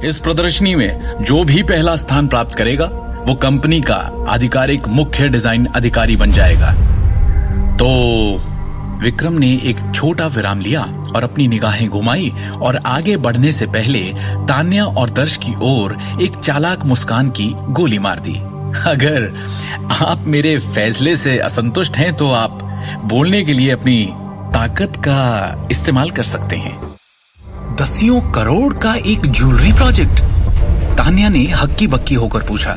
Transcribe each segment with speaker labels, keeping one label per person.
Speaker 1: इस प्रदर्शनी में जो भी पहला स्थान प्राप्त करेगा वो कंपनी का आधिकारिक मुख्य डिजाइन अधिकारी बन जाएगा। तो विक्रम ने एक छोटा विराम लिया और अपनी निगाहें घुमाई और आगे बढ़ने से पहले तान्या और दर्श की ओर एक चालाक मुस्कान की गोली मार दी। अगर आप मेरे फैसले से असंतुष्ट हैं तो आप बोलने के लिए अपनी ताकत का इस्तेमाल कर सकते हैं। 10 करोड़ का एक ज्वेलरी प्रोजेक्ट? तान्या ने हक्की बक्की होकर पूछा।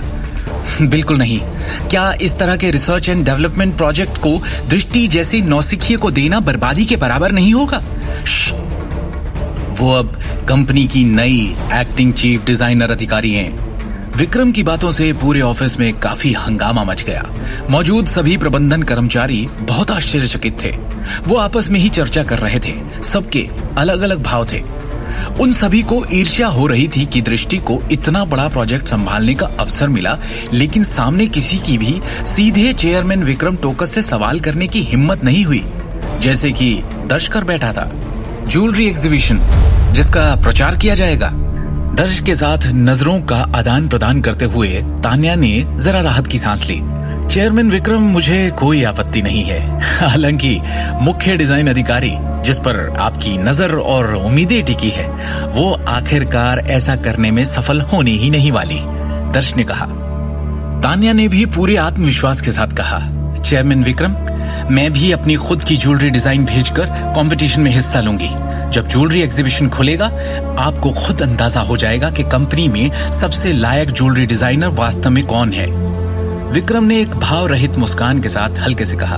Speaker 1: बिल्कुल नहीं। क्या इस तरह के रिसर्च एंड डेवलपमेंट प्रोजेक्ट को दृष्टि जैसे नौसिखिए को देना बर्बादी के बराबर नहीं होगा? वो अब कंपनी की नई एक्टिंग चीफ डिजाइनर अधिकारी हैं। विक्रम की बातों से पूरे ऑफिस में काफी हंगामा मच गया। मौजूद सभी प्रबंधन कर्मचारी बहुत आश्चर्यचकित थे। वो आपस में ही चर्चा कर रहे थे। सबके अलग अलग भाव थे। उन सभी को ईर्ष्या हो रही थी कि दृष्टि को इतना बड़ा प्रोजेक्ट संभालने का अवसर मिला, लेकिन सामने किसी की भी सीधे चेयरमैन विक्रम टोकस से सवाल करने की हिम्मत नहीं हुई। जैसे कि दर्श कर बैठा था, ज्वेलरी एग्जीबिशन जिसका प्रचार किया जाएगा। दर्श के साथ नजरों का आदान प्रदान करते हुए तान्या ने जरा राहत की सांस ली। चेयरमैन विक्रम, मुझे कोई आपत्ति नहीं है। हालांकि मुख्य डिजाइन अधिकारी जिस पर आपकी नजर और उम्मीदें टिकी है वो आखिरकार ऐसा करने में सफल होने ही नहीं वाली, दर्श ने कहा। तान्या ने भी पूरे आत्मविश्वास के साथ कहा, चेयरमैन विक्रम, मैं भी अपनी खुद की ज्वेलरी डिजाइन भेजकर कंपटीशन में हिस्सा लूंगी। जब ज्वेलरी एग्जीबिशन खुलेगा आपको खुद अंदाजा हो जाएगा कि कंपनी में सबसे लायक ज्वेलरी डिजाइनर वास्तव में कौन है। विक्रम ने एक भाव रहित मुस्कान के साथ हल्के से कहा,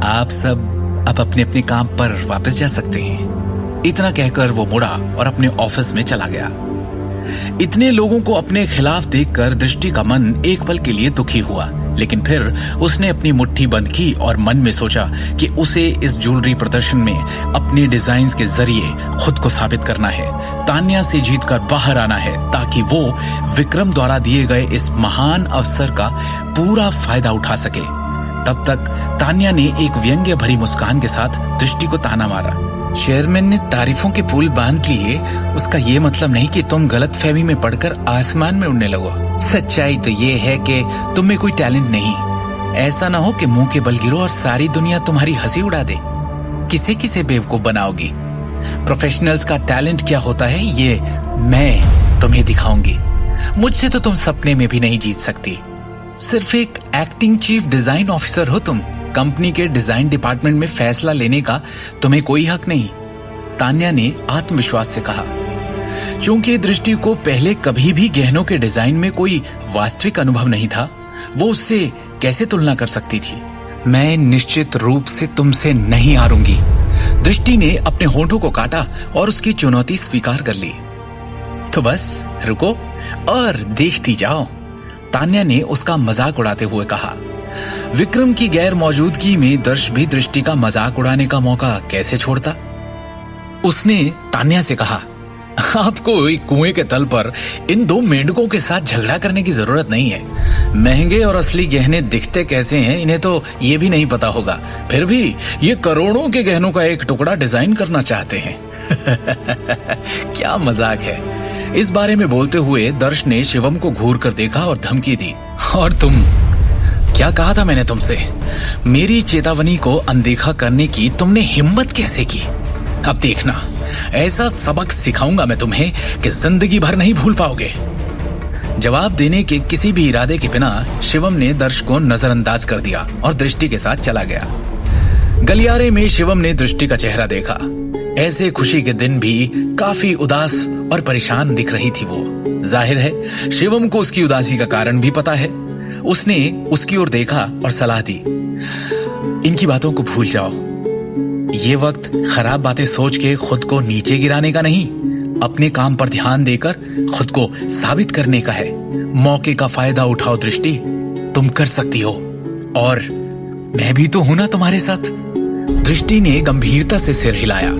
Speaker 1: आप सब अब अपने अपने काम पर वापस जा सकते हैं। इतना कहकर वो मुड़ा और अपने ऑफिस में चला गया। इतने लोगों को अपने खिलाफ देखकर दृष्टि का मन एक पल के लिए दुखी हुआ, लेकिन फिर उसने अपनी मुट्ठी बंद की और मन में सोचा कि उसे इस ज्वेलरी प्रदर्शन में अपने डिजाइन्स के जरिए खुद को साबित करना है, तान्या से जीतकर बाहर आना है, ताकि वो विक्रम द्वारा दिए गए इस महान अवसर का पूरा फायदा उठा सके। तब तक तान्या ने एक व्यंग्य भरी मुस्कान के साथ दृष्टि को ताना मारा। चेयरमैन ने तारीफों के पुल बांध लिए, उसका ये मतलब नहीं कि तुम गलत फहमी में पड़कर आसमान में उड़ने लगो। सच्चाई तो ये है कि तुम में कोई टैलेंट नहीं। ऐसा ना हो कि मुंह के बल गिरो और सारी दुनिया तुम्हारी हंसी उड़ा दे। किसे किसे बेवकूफ बनाओगी? प्रोफेशनल्स का टैलेंट क्या होता है ये मैं तुम्हें दिखाऊंगी। मुझसे तो तुम सपने में भी नहीं जीत सकती। सिर्फ एक एक्टिंग चीफ डिजाइन ऑफिसर हो तुम। कंपनी के डिजाइन डिपार्टमेंट में फैसला लेने का तुम्हें कोई हक नहीं, तान्या ने आत्मविश्वास से कहा। क्योंकि दृष्टि को पहले कभी भी गहनों के डिजाइन में कोई वास्तविक अनुभव नहीं था, वो उससे कैसे तुलना कर सकती थी। मैं निश्चित रूप से तुमसे नहीं हारूंगी। दृष्टि ने अपने होंठों को काटा और उसकी चुनौती स्वीकार कर ली। तो बस रुको और देखती जाओ, तान्या ने उसका मजाक उड़ाते हुए कहा। विक्रम की गैर मौजूदगी में दर्श भी दृष्टि का मजाक उड़ाने का मौका कैसे छोड़ता। उसने तान्या से कहा, आपको एक कुएं के तल पर इन 2 मेंढकों के साथ झगड़ा करने की जरूरत नहीं है। महंगे और असली गहने दिखते कैसे हैं इन्हें तो ये भी नहीं पता होगा, फिर भी ये करोड़ों के गहनों का एक टुकड़ा डिजाइन करना चाहते हैं। क्या मजाक है। इस बारे में बोलते हुए दर्श ने शिवम को घूर कर देखा और धमकी दी, और तुम क्या कहा था मैंने तुमसे? मेरी चेतावनी को अनदेखा करने की तुमने हिम्मत कैसे की? अब देखना, ऐसा सबक सिखाऊंगा मैं तुम्हें कि जिंदगी भर नहीं भूल पाओगे। जवाब देने के किसी भी इरादे के बिना शिवम ने दर्श को नजरअंदाज कर दिया और दृष्टि के साथ चला गया। गलियारे में शिवम ने दृष्टि का चेहरा देखा। ऐसे खुशी के दिन भी काफी उदास और परेशान दिख रही थी वो। जाहिर है शिवम को उसकी उदासी का कारण भी पता है। उसने उसकी ओर देखा और सलाह दी, इनकी बातों को भूल जाओ। ये वक्त खराब बातें सोच के खुद को नीचे गिराने का नहीं, अपने काम पर ध्यान देकर खुद को साबित करने का है। मौके का फायदा उठाओ दृष्टि, तुम कर सकती हो, और मैं भी तो हूं ना तुम्हारे साथ। दृष्टि ने गंभीरता से सिर हिलाया।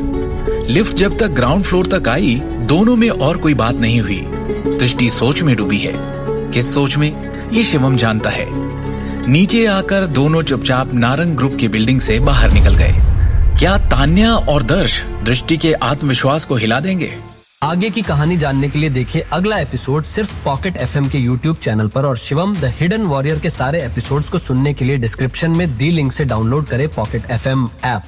Speaker 1: लिफ्ट जब तक ग्राउंड फ्लोर तक आई, दोनों में और कोई बात नहीं हुई। दृष्टि सोच में डूबी है। किस सोच में, ये शिवम जानता है। नीचे आकर दोनों चुपचाप नारंग ग्रुप की बिल्डिंग से बाहर निकल गए। क्या तान्या और दर्श दृष्टि के आत्मविश्वास को हिला देंगे?
Speaker 2: आगे की कहानी जानने के लिए देखिए अगला एपिसोड सिर्फ पॉकेट एफएम के यूट्यूब चैनल पर और शिवम द हिडन वॉरियर के सारे एपिसोड्स को सुनने के लिए डिस्क्रिप्शन में दी लिंक से डाउनलोड करें पॉकेट एफएम ऐप।